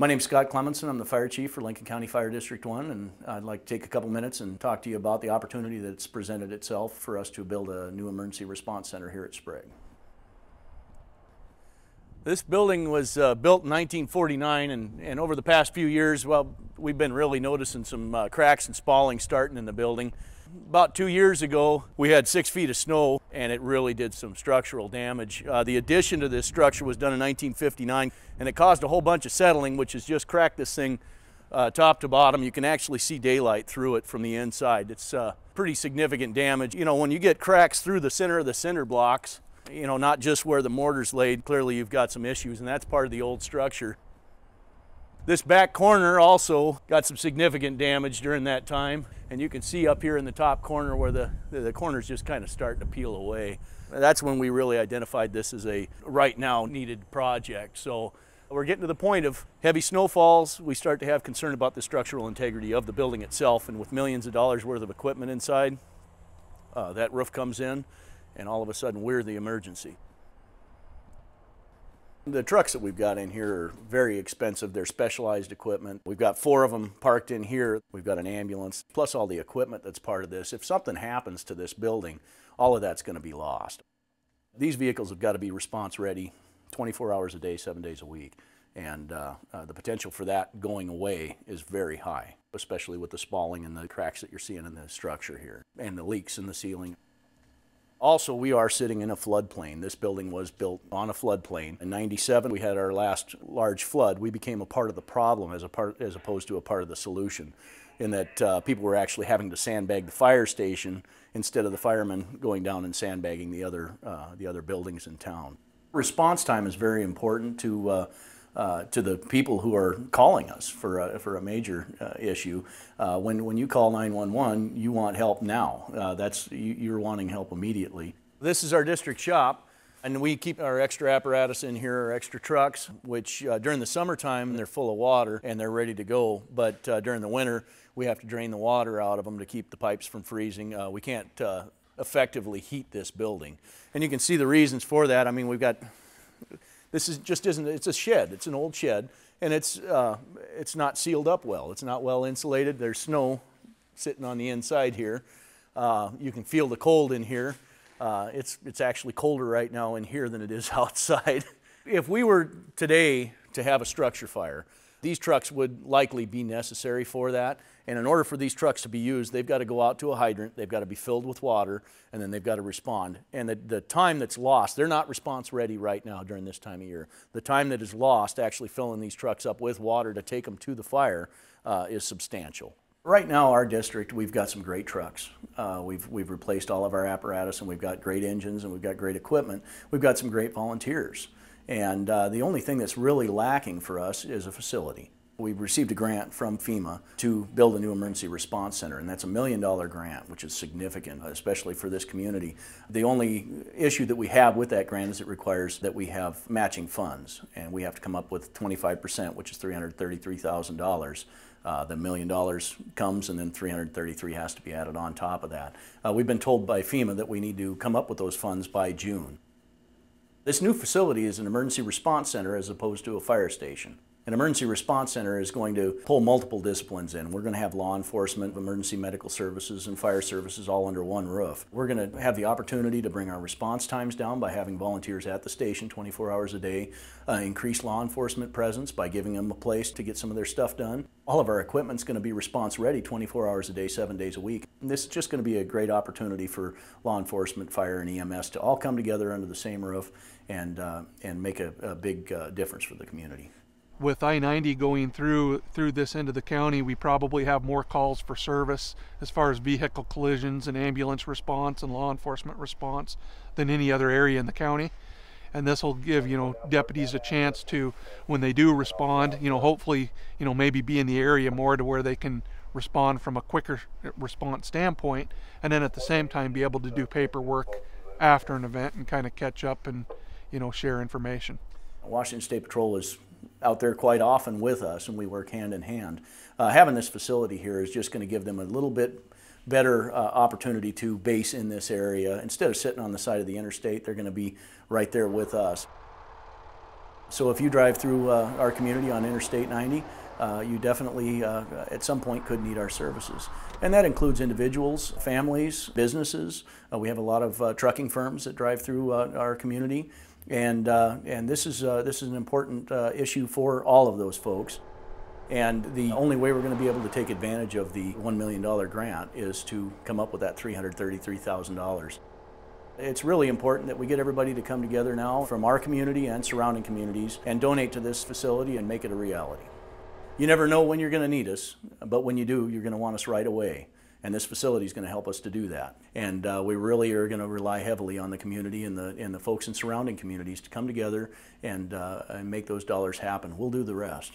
My name's Scott Clemenson. I'm the fire chief for Lincoln County Fire District 1, and I'd like to take a couple minutes and talk to you about the opportunity that's presented itself for us to build a new emergency response center here at Sprague. This building was built in 1949, and over the past few years, well, we've been really noticing some cracks and spalling starting in the building. About 2 years ago, we had 6 feet of snow, and it really did some structural damage. The addition to this structure was done in 1959, and it caused a whole bunch of settling, which has just cracked this thing top to bottom. You can actually see daylight through it from the inside. It's pretty significant damage. You know, when you get cracks through the center of the cinder blocks, you know, not just where the mortar's laid, clearly you've got some issues, and that's part of the old structure. This back corner also got some significant damage during that time, and you can see up here in the top corner where the corner's just kind of starting to peel away. That's when we really identified this as a right now needed project. So we're getting to the point of heavy snowfalls. We start to have concern about the structural integrity of the building itself, and with millions of dollars worth of equipment inside, that roof comes in, and all of a sudden we're the emergency. The trucks that we've got in here are very expensive. They're specialized equipment. We've got 4 of them parked in here. We've got an ambulance, plus all the equipment that's part of this. If something happens to this building, all of that's going to be lost. These vehicles have got to be response ready 24 hours a day, 7 days a week. And the potential for that going away is very high, especially with the spalling and the cracks that you're seeing in the structure here, and the leaks in the ceiling. Also, we are sitting in a floodplain. This building was built on a floodplain. In '97, we had our last large flood. We became a part of the problem as opposed to a part of the solution, in that people were actually having to sandbag the fire station instead of the firemen going down and sandbagging the other buildings in town. Response time is very important to the people who are calling us for a major issue. When you call 911, you want help now. You're wanting help immediately. This is our district shop, and we keep our extra apparatus in here, our extra trucks, which during the summertime they're full of water and they're ready to go, but during the winter we have to drain the water out of them to keep the pipes from freezing. We can't effectively heat this building, and you can see the reasons for that. I mean, we've got it's a shed. It's an old shed, and it's not sealed up well. It's not well insulated. There's snow sitting on the inside here. You can feel the cold in here. It's actually colder right now in here than it is outside. If we were today to have a structure fire, these trucks would likely be necessary for that. And in order for these trucks to be used, they've got to go out to a hydrant, they've got to be filled with water, and then they've got to respond. And the time that's lost, they're not response ready right now during this time of year. The time that is lost actually filling these trucks up with water to take them to the fire is substantial. Right now, our district, we've got some great trucks. We've replaced all of our apparatus, and we've got great engines, and we've got great equipment. We've got some great volunteers. And the only thing that's really lacking for us is a facility. We've received a grant from FEMA to build a new emergency response center, and that's $1 million grant, which is significant, especially for this community. The only issue that we have with that grant is it requires that we have matching funds, and we have to come up with 25%, which is $333,000. The $1 million comes, and then $333,000 has to be added on top of that. We've been told by FEMA that we need to come up with those funds by June. This new facility is an emergency response center as opposed to a fire station. An emergency response center is going to pull multiple disciplines in. We're going to have law enforcement, emergency medical services, and fire services all under one roof. We're going to have the opportunity to bring our response times down by having volunteers at the station 24 hours a day, increase law enforcement presence by giving them a place to get some of their stuff done. All of our equipment's going to be response ready 24 hours a day, 7 days a week. And this is just going to be a great opportunity for law enforcement, fire, and EMS to all come together under the same roof and make a big difference for the community. With I-90 going through this end of the county, we probably have more calls for service as far as vehicle collisions and ambulance response and law enforcement response than any other area in the county. And this will give, deputies a chance to, when they do respond, hopefully, maybe be in the area more to where they can respond from a quicker response standpoint, and then at the same time be able to do paperwork after an event and kind of catch up and, share information. Washington State Patrol is out there quite often with us, and we work hand in hand. Having this facility here is just going to give them a little bit better opportunity to base in this area. Instead of sitting on the side of the interstate, they're going to be right there with us. So if you drive through our community on Interstate 90, you definitely at some point could need our services. And that includes individuals, families, businesses. We have a lot of trucking firms that drive through our community. And this is an important issue for all of those folks. And the only way we're going to be able to take advantage of the $1 million grant is to come up with that $333,000. It's really important that we get everybody to come together now from our community and surrounding communities and donate to this facility and make it a reality. You never know when you're going to need us, but when you do, you're going to want us right away. And this facility is going to help us to do that. And we really are going to rely heavily on the community and the folks in surrounding communities to come together and make those dollars happen. We'll do the rest.